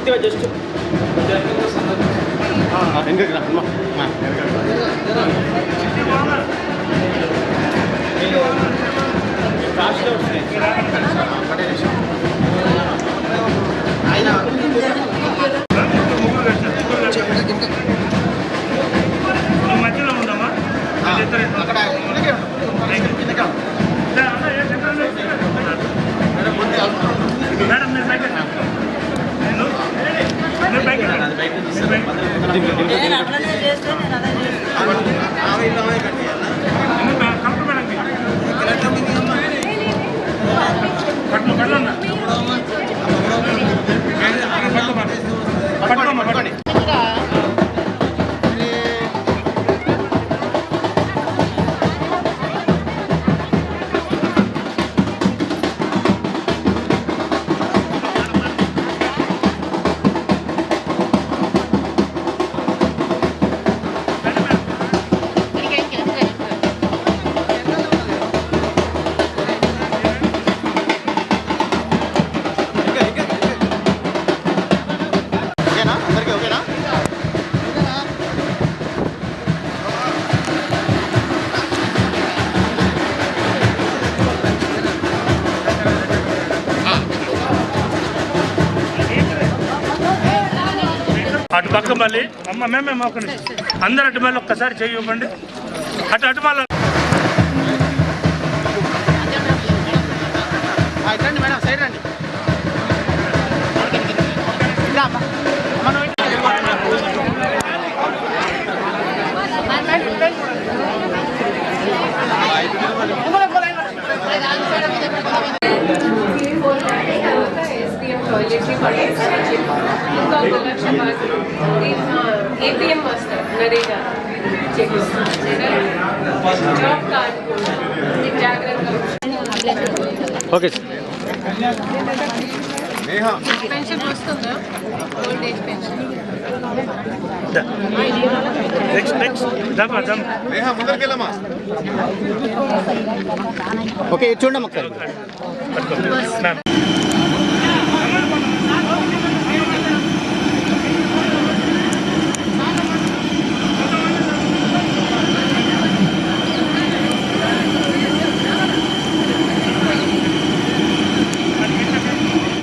కొద్దిగా జస్ట్ ఫాస్ట్గా వస్తాయి మధ్యలో ఉందమ్మా అక్కడ మేడం మీరు బైక్ పట్టుకోండి అటు పక్క మళ్ళీ అమ్మ మేమేమో ఒక అందరు అటు మళ్ళీ ఒక్కసారి చెయ్యండి అటు మళ్ళీ రండి మేడం సైడ్ రండి APM master Narega job card okay pension వస్తుందా ఓల్డ్ ఏజ్ పెన్షన్ ఓకే చూడండి ఒకసారి